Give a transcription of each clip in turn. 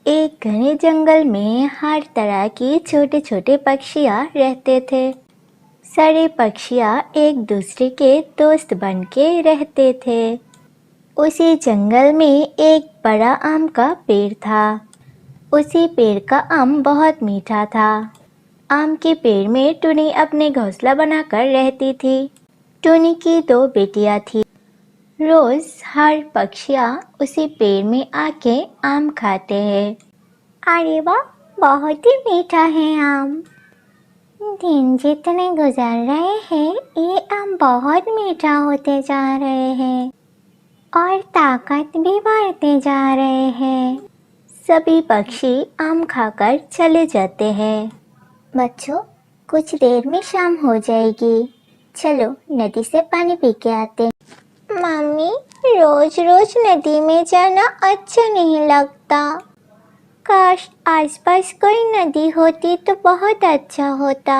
एक घने जंगल में हर तरह के छोटे छोटे पक्षियाँ रहते थे। सारे पक्षियाँ एक दूसरे के दोस्त बन के रहते थे। उसी जंगल में एक बड़ा आम का पेड़ था। उसी पेड़ का आम बहुत मीठा था। आम के पेड़ में टुनी अपने घोंसला बनाकर रहती थी। टुनी की 2 बेटियां थी। रोज हर पक्षियाँ उसी पेड़ में आके आम खाते हैं। अरे वाह, बहुत ही मीठा है आम। दिन जितने गुजर रहे हैं ये आम बहुत मीठा होते जा रहे हैं और ताकत भी बढ़ते जा रहे हैं। सभी पक्षी आम खाकर चले जाते हैं। बच्चों, कुछ देर में शाम हो जाएगी। चलो नदी से पानी पी के आते। मम्मी, रोज रोज नदी में जाना अच्छा नहीं लगता। काश आसपास कोई नदी होती तो बहुत अच्छा होता।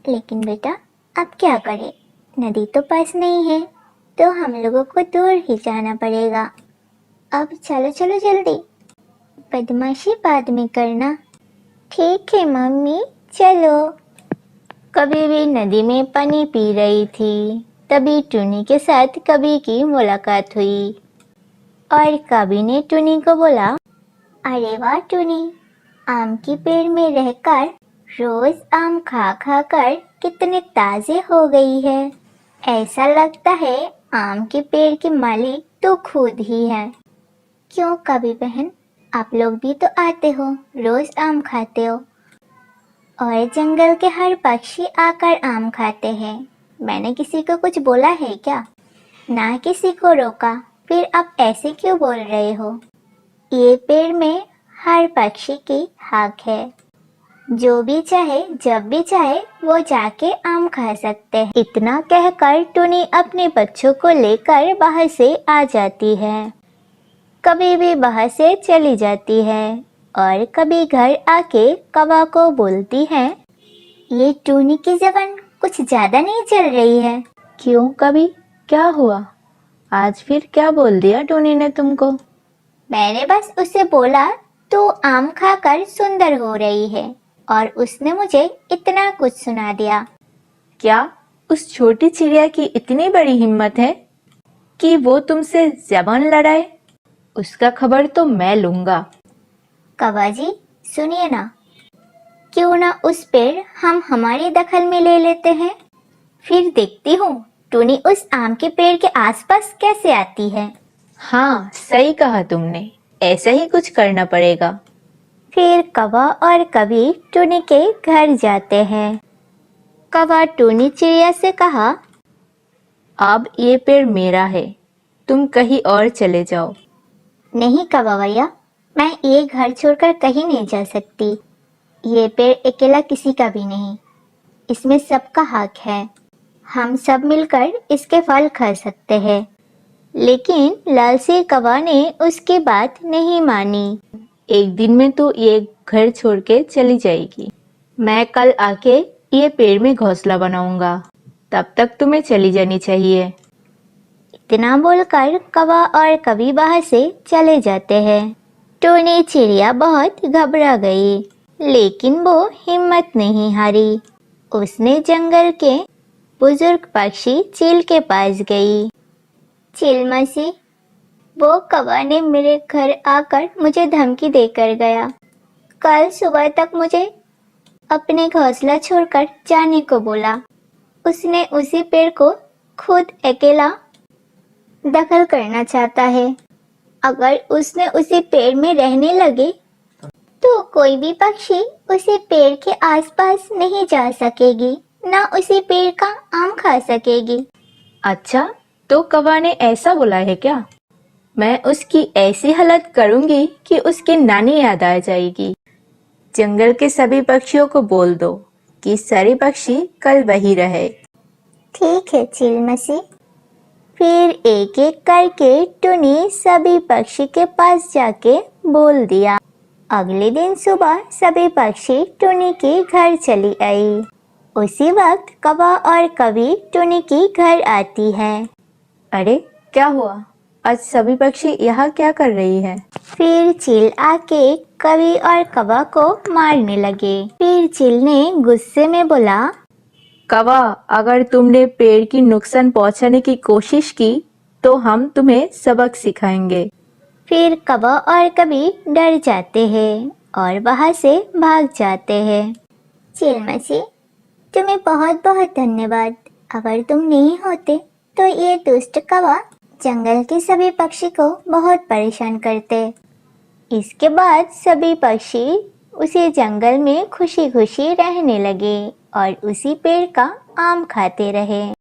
लेकिन बेटा, अब क्या करें, नदी तो पास नहीं है, तो हम लोगों को दूर ही जाना पड़ेगा। अब चलो चलो जल्दी, बदमाशी बाद में करना। ठीक है मम्मी, चलो। कभी भी नदी में पानी पी रही थी। तभी टुनी के साथ कभी की मुलाकात हुई और कभी ने टुनी को बोला, अरे वाह टुनी, आम के पेड़ में रहकर रोज आम खा खा कर कितने ताजे हो गई है। ऐसा लगता है आम के पेड़ के मालिक तो खुद ही है। क्यों कभी बहन, आप लोग भी तो आते हो, रोज आम खाते हो और जंगल के हर पक्षी आकर आम खाते हैं। मैंने किसी को कुछ बोला है क्या? ना किसी को रोका, फिर आप ऐसे क्यों बोल रहे हो? ये पेड़ में हर पक्षी की हक है। जो भी चाहे जब भी चाहे वो जाके आम खा सकते हैं। इतना कहकर टुनी अपने बच्चों को लेकर बाहर से आ जाती है। कभी भी बाहर से चली जाती है और कभी घर आके कौवा को बोलती है, ये टुनी की जबान कुछ ज्यादा नहीं चल रही है। क्यों कभी, क्या हुआ? आज फिर क्या बोल दिया टुनी ने तुमको? मैंने बस उसे बोला तू आम खाकर सुंदर हो रही है और उसने मुझे इतना कुछ सुना दिया। क्या उस छोटी चिड़िया की इतनी बड़ी हिम्मत है कि वो तुमसे जबान लड़ाए? उसका खबर तो मैं लूंगा। कौवा जी सुनिए ना, क्यों ना उस पेड़ हम हमारी दखल में ले लेते हैं। फिर देखती हूँ टुनी उस आम के पेड़ के आसपास कैसे आती है। हाँ, सही कहा तुमने, ऐसा ही कुछ करना पड़ेगा। फिर कौवा और कभी टुनी के घर जाते हैं। कौवा टुनी चिड़िया से कहा, अब ये पेड़ मेरा है, तुम कहीं और चले जाओ। नहीं कौवा भैया, मैं ये घर छोड़कर कहीं नहीं जा सकती। ये पेड़ अकेला किसी का भी नहीं, इसमें सबका हक है। हम सब मिलकर इसके फल खा सकते हैं। लेकिन लालसी कौवा ने उसकी बात नहीं मानी। एक दिन में तो ये घर छोड़ के चली जाएगी। मैं कल आके ये पेड़ में घोंसला बनाऊंगा, तब तक तुम्हें चली जानी चाहिए। इतना बोलकर कौवा और कभी बाहर से चले जाते हैं। टुनी चिड़िया बहुत घबरा गई, लेकिन वो हिम्मत नहीं हारी। उसने जंगल के बुजुर्ग पक्षी चील के पास गई। चील मौसी, वो कौवा ने मेरे घर आकर मुझे धमकी देकर गया। कल सुबह तक मुझे अपने घोंसला छोड़कर जाने को बोला। उसने उसी पेड़ को खुद अकेला दखल करना चाहता है। अगर उसने उसी पेड़ में रहने लगे तो कोई भी पक्षी उसी पेड़ के आसपास नहीं जा सकेगी, ना उसी पेड़ का आम खा सकेगी। अच्छा, तो कौवा ने ऐसा बोला है क्या? मैं उसकी ऐसी हालत करूंगी कि उसकी नानी याद आ जाएगी। जंगल के सभी पक्षियों को बोल दो कि सारे पक्षी कल वही रहे। ठीक है चील मौसी। फिर एक एक करके टुनी सभी पक्षी के पास जाके बोल दिया। अगले दिन सुबह सभी पक्षी टुनी के घर चली आई। उसी वक्त कौवा और कभी टुनी के घर आती है। अरे क्या हुआ, आज सभी पक्षी यहाँ क्या कर रही है? फिर चील आके कवि और कौवा को मारने लगे। फिर चील ने गुस्से में बोला, कौवा, अगर तुमने पेड़ की नुकसान पहुंचाने की कोशिश की तो हम तुम्हें सबक सिखाएंगे। फिर कौवा और कवि डर जाते हैं और वहां से भाग जाते हैं। चील मसी, तुम्हें बहुत बहुत धन्यवाद। अगर तुम नहीं होते तो ये दुष्ट कौवा जंगल के सभी पक्षी को बहुत परेशान करते। इसके बाद सभी पक्षी उसी जंगल में खुशी खुशी रहने लगे और उसी पेड़ का आम खाते रहे।